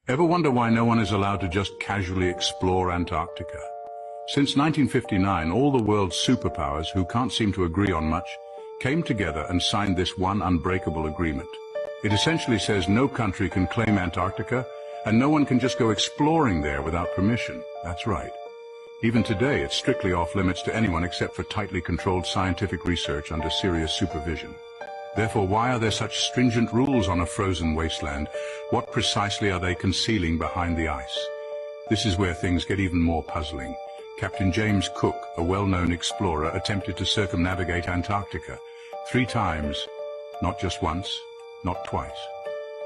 Ever wonder why no one is allowed to just casually explore Antarctica? Since 1959, all the world's superpowers, who can't seem to agree on much, came together and signed this one unbreakable agreement. It essentially says no country can claim Antarctica, and no one can just go exploring there without permission. That's right. Even today, it's strictly off limits to anyone except for tightly controlled scientific research under serious supervision. Therefore, why are there such stringent rules on a frozen wasteland? What precisely are they concealing behind the ice? This is where things get even more puzzling. Captain James Cook, a well-known explorer, attempted to circumnavigate Antarctica 3 times, not just once, not twice.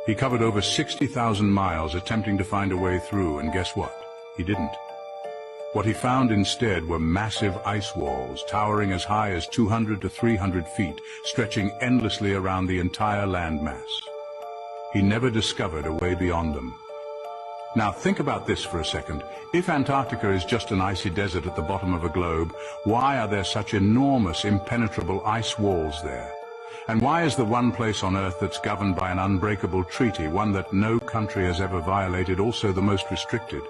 He covered over 60,000 miles attempting to find a way through, and guess what? He didn't. What he found instead were massive ice walls, towering as high as 200 to 300 feet, stretching endlessly around the entire landmass. He never discovered a way beyond them. Now think about this for a second. If Antarctica is just an icy desert at the bottom of a globe, why are there such enormous, impenetrable ice walls there? And why is the one place on Earth that's governed by an unbreakable treaty, one that no country has ever violated, also the most restricted?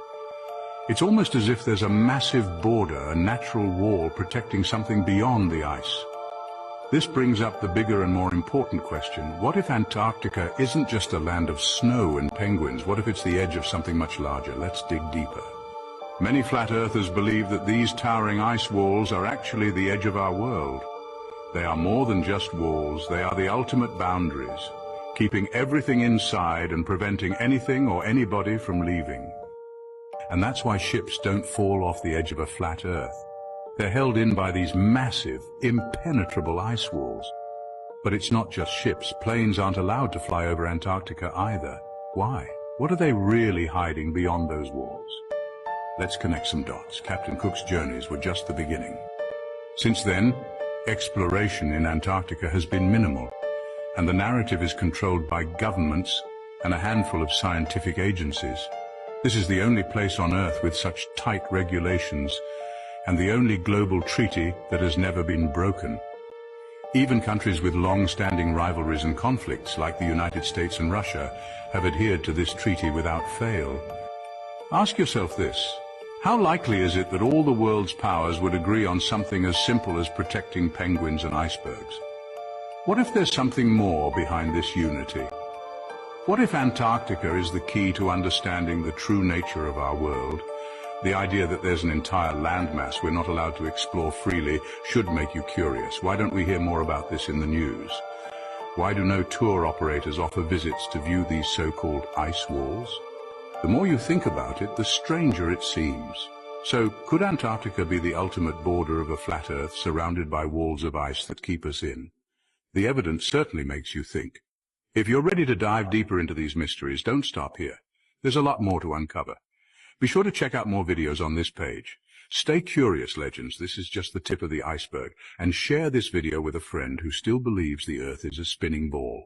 It's almost as if there's a massive border, a natural wall protecting something beyond the ice. This brings up the bigger and more important question. What if Antarctica isn't just a land of snow and penguins? What if it's the edge of something much larger? Let's dig deeper. Many flat earthers believe that these towering ice walls are actually the edge of our world. They are more than just walls. They are the ultimate boundaries, keeping everything inside and preventing anything or anybody from leaving. And that's why ships don't fall off the edge of a flat Earth. They're held in by these massive, impenetrable ice walls. But it's not just ships. Planes aren't allowed to fly over Antarctica either. Why? What are they really hiding beyond those walls? Let's connect some dots. Captain Cook's journeys were just the beginning. Since then, exploration in Antarctica has been minimal, and the narrative is controlled by governments and a handful of scientific agencies. This is the only place on Earth with such tight regulations, and the only global treaty that has never been broken. Even countries with long-standing rivalries and conflicts, like the United States and Russia, have adhered to this treaty without fail. Ask yourself this: how likely is it that all the world's powers would agree on something as simple as protecting penguins and icebergs? What if there's something more behind this unity? What if Antarctica is the key to understanding the true nature of our world? The idea that there's an entire landmass we're not allowed to explore freely should make you curious. Why don't we hear more about this in the news? Why do no tour operators offer visits to view these so-called ice walls? The more you think about it, the stranger it seems. So, could Antarctica be the ultimate border of a flat Earth surrounded by walls of ice that keep us in? The evidence certainly makes you think. If you're ready to dive deeper into these mysteries, don't stop here. There's a lot more to uncover. Be sure to check out more videos on this page. Stay curious, legends. This is just the tip of the iceberg. And share this video with a friend who still believes the Earth is a spinning ball.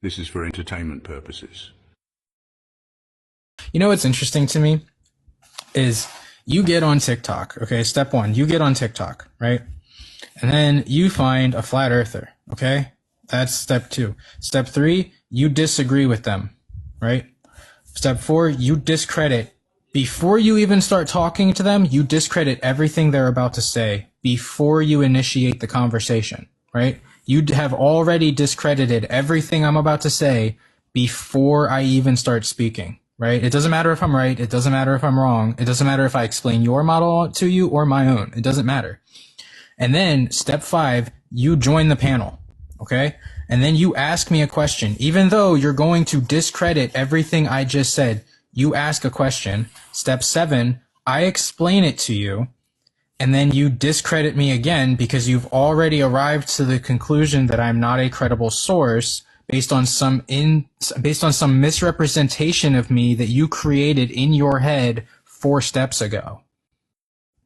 This is for entertainment purposes. You know what's interesting to me is you get on TikTok. Okay, step 1, you get on TikTok, right? And then you find a flat earther, okay? That's step 2. Step 3, you disagree with them, right? Step 4, you discredit. Before you even start talking to them, you discredit everything they're about to say before you initiate the conversation, right? You have already discredited everything I'm about to say before I even start speaking, right? It doesn't matter if I'm right. It doesn't matter if I'm wrong. It doesn't matter if I explain your model to you or my own. It doesn't matter. And then step 5, you join the panel. Okay? And then you ask me a question. Even though you're going to discredit everything I just said, you ask a question. Step 7, I explain it to you, and then you discredit me again because you've already arrived to the conclusion that I'm not a credible source based on some misrepresentation of me that you created in your head 4 steps ago.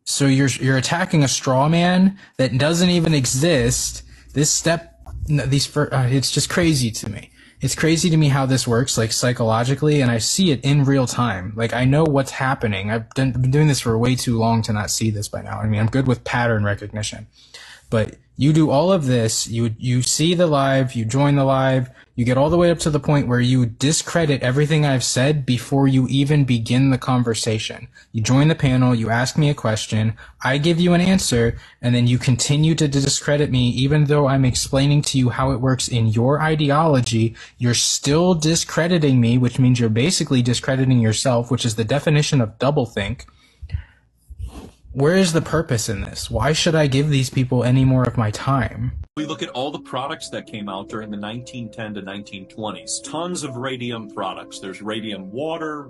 So you're attacking a straw man that doesn't even exist. This step, it's just crazy to me. It's crazy to me how this works, like psychologically, and I see it in real time. Like, I know what's happening. I've been doing this for way too long to not see this by now. I mean, I'm good with pattern recognition. But you do all of this, you see the live, you join the live, You get all the way up to the point where you discredit everything I've said before you even begin the conversation. You join the panel, you ask me a question, I give you an answer, and then you continue to discredit me even though I'm explaining to you how it works in your ideology. You're still discrediting me, which means you're basically discrediting yourself, which is the definition of doublethink. Where is the purpose in this? Why should I give these people any more of my time? We look at all the products that came out during the 1910 to 1920s. Tons of radium products. There's radium water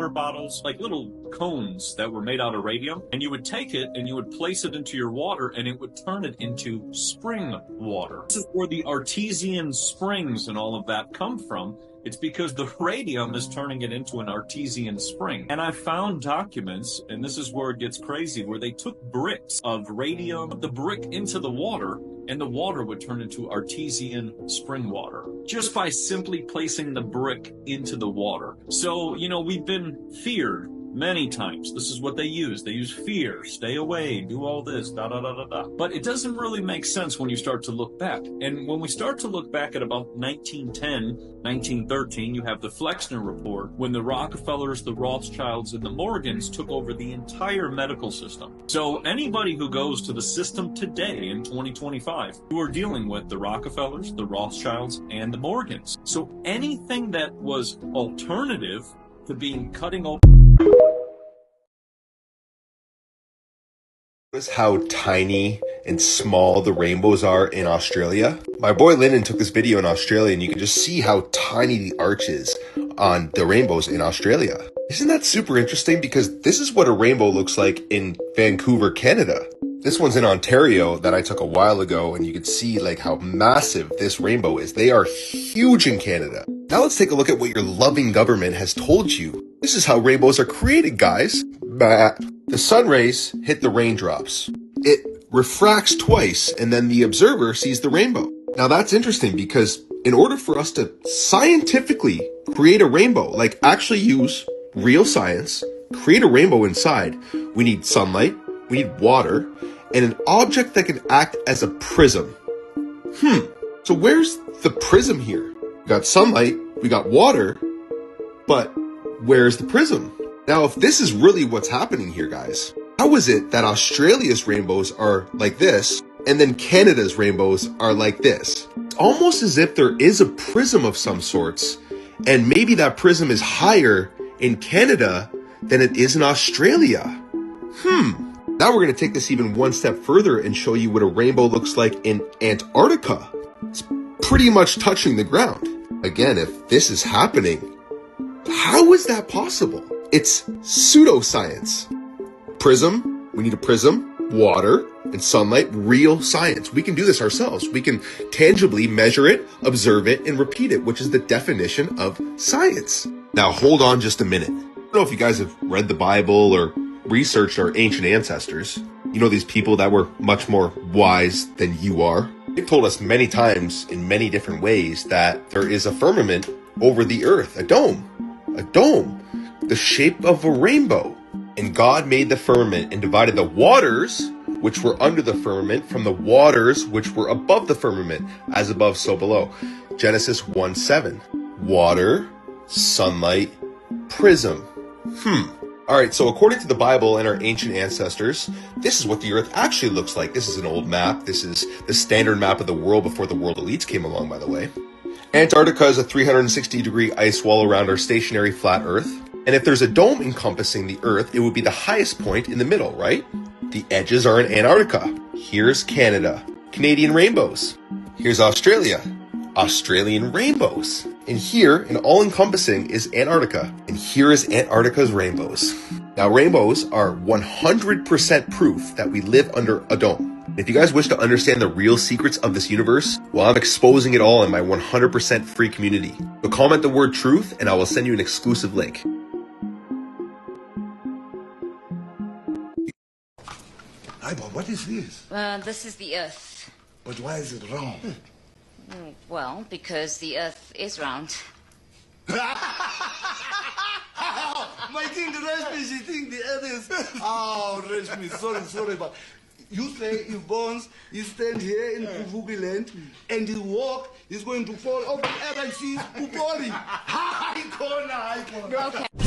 bottles, like little cones that were made out of radium. And you would take it and you would place it into your water and it would turn it into spring water. This is where the artesian springs and all of that come from. It's because the radium is turning it into an artesian spring. And I found documents, and this is where it gets crazy, where they took bricks of radium, the brick into the water, and the water would turn into artesian spring water just by simply placing the brick into the water. So, you know, we've been feared many times. This is what they use. They use fear, stay away, do all this, da da da da da. But it doesn't really make sense when you start to look back. And when we start to look back at about 1910, 1913, you have the Flexner Report, when the Rockefellers, the Rothschilds, and the Morgans took over the entire medical system. So anybody who goes to the system today in 2025, who are dealing with the Rockefellers, the Rothschilds, and the Morgans. So anything that was alternative to being cutting open. Notice how tiny and small the rainbows are in Australia. My boy Lyndon took this video in Australia and you can just see how tiny the arch is on the rainbows in Australia. Isn't that super interesting? Because this is what a rainbow looks like in Vancouver, Canada. This one's in Ontario that I took a while ago and you can see like how massive this rainbow is. They are huge in Canada. Now let's take a look at what your loving government has told you. This is how rainbows are created, guys. The sun rays hit the raindrops. It refracts twice, and then the observer sees the rainbow. Now that's interesting because in order for us to scientifically create a rainbow, like actually use real science, create a rainbow inside, we need sunlight, we need water, and an object that can act as a prism. So where's the prism here? We got sunlight, we got water, but where's the prism? Now, if this is really what's happening here, guys, how is it that Australia's rainbows are like this, and then Canada's rainbows are like this? It's almost as if there is a prism of some sorts, and maybe that prism is higher in Canada than it is in Australia. Now we're going to take this even one step further and show you what a rainbow looks like in Antarctica. It's pretty much touching the ground. Again, if this is happening, how is that possible? It's pseudoscience. Prism, we need a prism, water, and sunlight, real science. We can do this ourselves. We can tangibly measure it, observe it, and repeat it, which is the definition of science. Now, hold on just a minute. I don't know if you guys have read the Bible or researched our ancient ancestors. You know, these people that were much more wise than you are. They've told us many times in many different ways that there is a firmament over the earth, a dome, the shape of a rainbow. And God made the firmament and divided the waters which were under the firmament from the waters which were above the firmament, as above so below. Genesis 1:7. Water, sunlight, prism. All right, so according to the Bible and our ancient ancestors, this is what the earth actually looks like. This is an old map. This is the standard map of the world before the world elites came along, by the way. Antarctica is a 360-degree ice wall around our stationary flat earth. And if there's a dome encompassing the earth, it would be the highest point in the middle, right? The edges are in Antarctica. Here's Canada. Canadian rainbows. Here's Australia. Australian rainbows. And here, and all-encompassing, is Antarctica. And here is Antarctica's rainbows. Now, rainbows are 100% proof that we live under a dome. If you guys wish to understand the real secrets of this universe, well, I'm exposing it all in my 100% free community. So comment the word truth, and I will send you an exclusive link. Hi, Bob, what is this? This is the Earth. But why is it round? Well, because the Earth is round. My thing, Rashmi, she think the Earth is... Oh, Rashmi, sorry, but You say if Bones, he stand here in Kuvuki land and he walk, he's going to fall off the earth and see Kupoli. High corner. Okay.